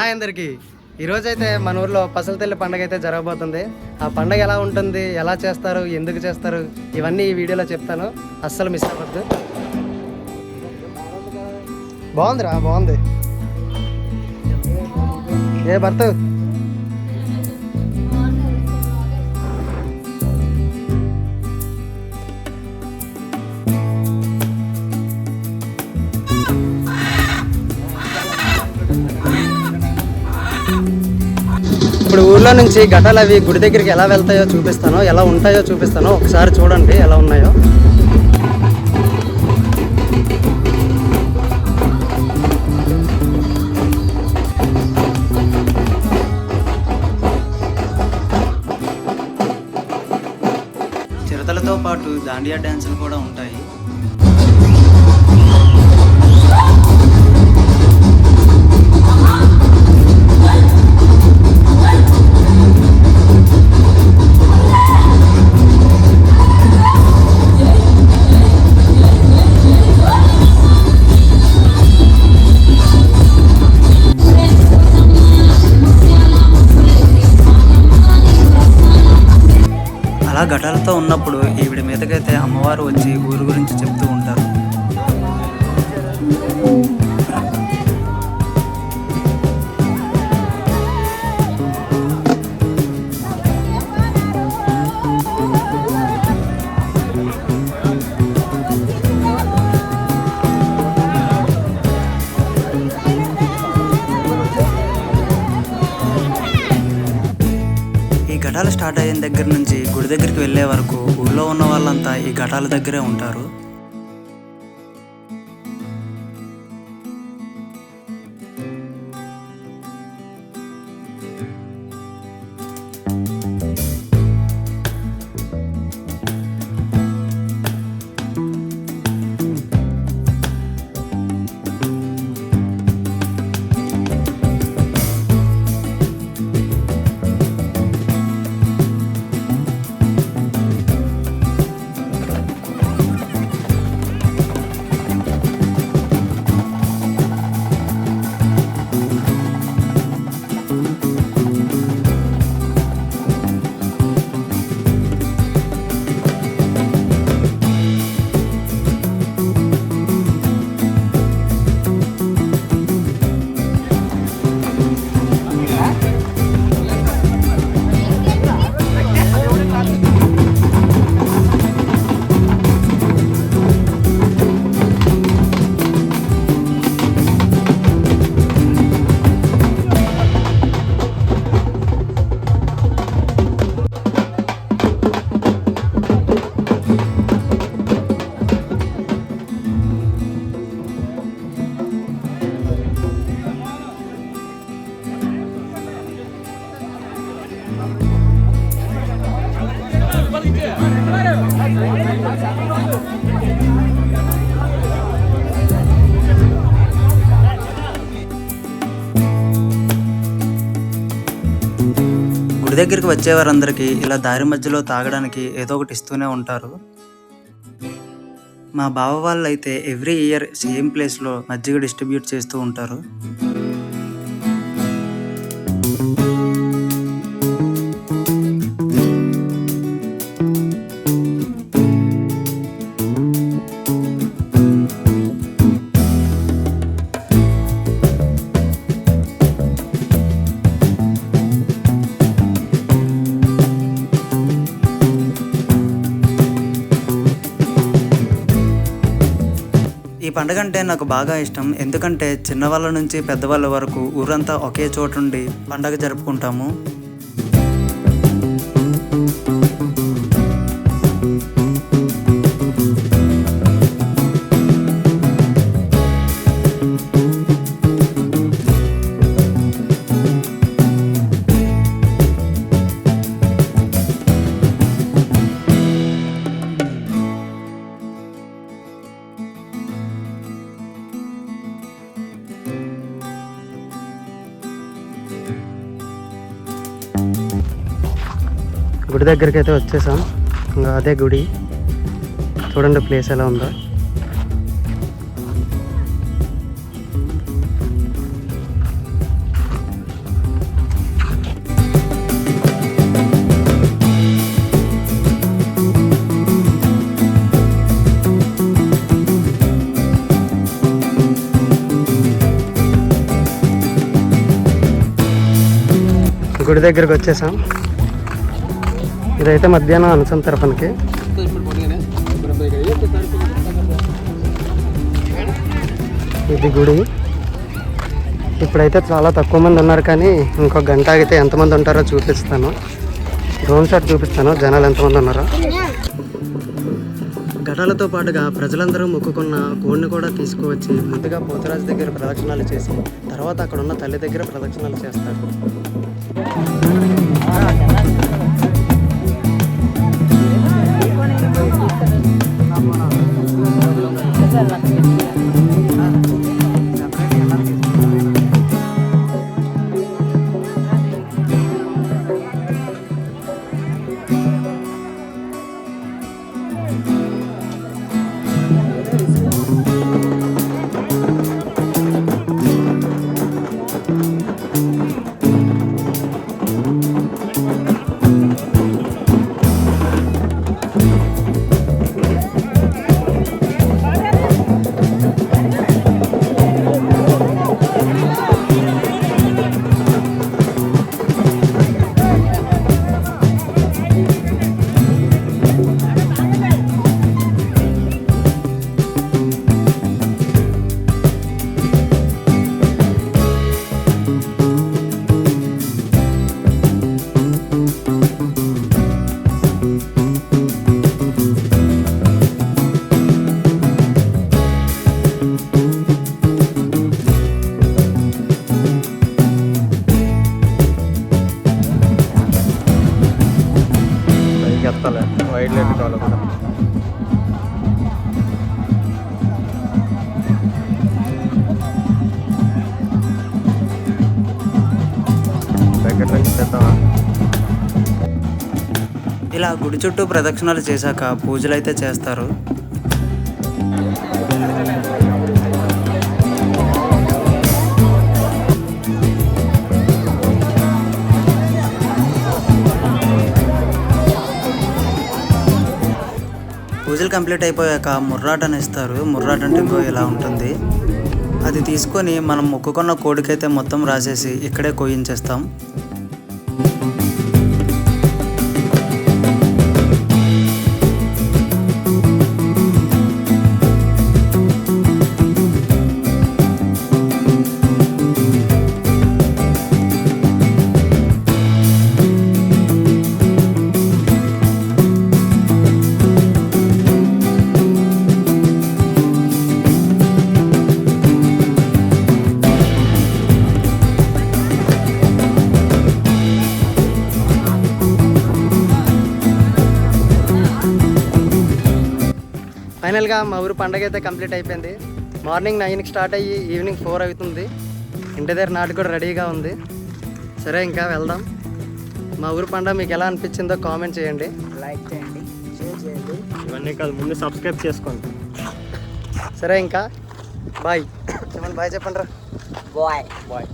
Hi అందరికీ. ఈరోజైతే మన ఊర్లో పసలతల్లి పండుగ అయితే జరగబోతుంది. ఆ పండుగ ఎలా ఉంటుంది, ఎలా చేస్తారు, ఎందుకు చేస్తారు, ఇవన్నీ ఈ వీడియోలో చెప్తాను. అస్సలు మిస్ అవ్వద్దు. బాగుందిరా, బాగుంది. ఏ భర్త ఇప్పుడు ఊర్లో నుంచి ఘటాలు అవి గుడి దగ్గరికి ఎలా వెళ్తాయో చూపిస్తాను, ఎలా ఉంటాయో చూపిస్తాను. ఒకసారి చూడండి ఎలా ఉన్నాయో. చిరతలతో పాటు దాండియా డ్యాన్సులు కూడా ఉంటాయి. అలా ఘటాలతో ఉన్నప్పుడు ఈవిడ మీదకైతే అమ్మవారు వచ్చి ఊరు గురించి చెప్తూ ఉంటారు. ఈ ఘటాలు స్టార్ట్ అయిన దగ్గర నుంచి గుడి దగ్గరికి వెళ్ళే వరకు ఊళ్ళో ఉన్న వాళ్ళంతా ఈ ఘటాల దగ్గరే ఉంటారు. గుడి దగ్గరికి వచ్చేవారందరికీ ఇలా దారి మధ్యలో తాగడానికి ఏదో ఒకటి ఇస్తూనే ఉంటారు. మా బావ వాళ్ళు అయితే ఎవ్రీ ఇయర్ సేమ్ ప్లేస్లో మజ్జిగ డిస్ట్రిబ్యూట్ చేస్తూ ఉంటారు. ఈ పండుగ అంటే నాకు బాగా ఇష్టం. ఎందుకంటే చిన్నవాళ్ళ నుంచి పెద్దవాళ్ళ వరకు ఊరంతా ఒకే చోటుండి పండగ జరుపుకుంటాము. గుడి దగ్గరికి అయితే వచ్చేసాం. ఇంకా అదే గుడి, చూడండి ప్లేస్ ఎలా ఉందో. గుడి దగ్గరికి వచ్చేసాం. ఇదైతే మధ్యాహ్నం అనుసం తరపునకి. ఇది గుడి. ఇప్పుడైతే చాలా తక్కువ మంది ఉన్నారు, కానీ ఇంకొక గంట ఆగితే ఎంతమంది ఉంటారో చూపిస్తాను. డ్రోన్ షాట్ చూపిస్తాను, జనాలు ఎంతమంది ఉన్నారో. ఘటాలతో పాటుగా ప్రజలందరూ మొక్కుకున్న కోడిని కూడా తీసుకువచ్చి ముందుగా పోతరాజు దగ్గర ప్రదక్షిణాలు చేసి తర్వాత అక్కడ ఉన్న తల్లి దగ్గర ప్రదక్షిణాలు చేస్తారు. వైట్ లైట్ కావాలి కూడా. దగ్గర నుంచి చేద్దామా? ఇలా గుడి చుట్టూ ప్రదక్షిణాలు చేశాక పూజలు అయితే చేస్తారు. పూజలు కంప్లీట్ అయిపోయాక ముర్రాటని ఇస్తారు. ముర్రాట అంటే ఇంకో ఇలా ఉంటుంది. అది తీసుకొని మనం మొక్కుకున్న కోడికైతే మొత్తం రాసేసి ఇక్కడే కోయించేస్తాం. ఫైనల్గా మా ఊరు పండగ అయితే కంప్లీట్ అయిపోయింది. మార్నింగ్ 9కి స్టార్ట్ అయ్యి ఈవినింగ్ 4 అవుతుంది. ఇంటి దగ్గర నాటు కూడా రెడీగా ఉంది. సరే ఇంకా వెళ్దాం. మా ఊరు పండగ మీకు ఎలా అనిపించిందో కామెంట్ చేయండి, లైక్ చేయండి, షేర్ చేయండి. ఇవన్నీ కాదు, ముందు సబ్స్క్రైబ్ చేసుకోండి. సరే ఇంకా బాయ్ చెప్పండి. బాయ్ చెప్పండి రా. బాయ్. బాయ్.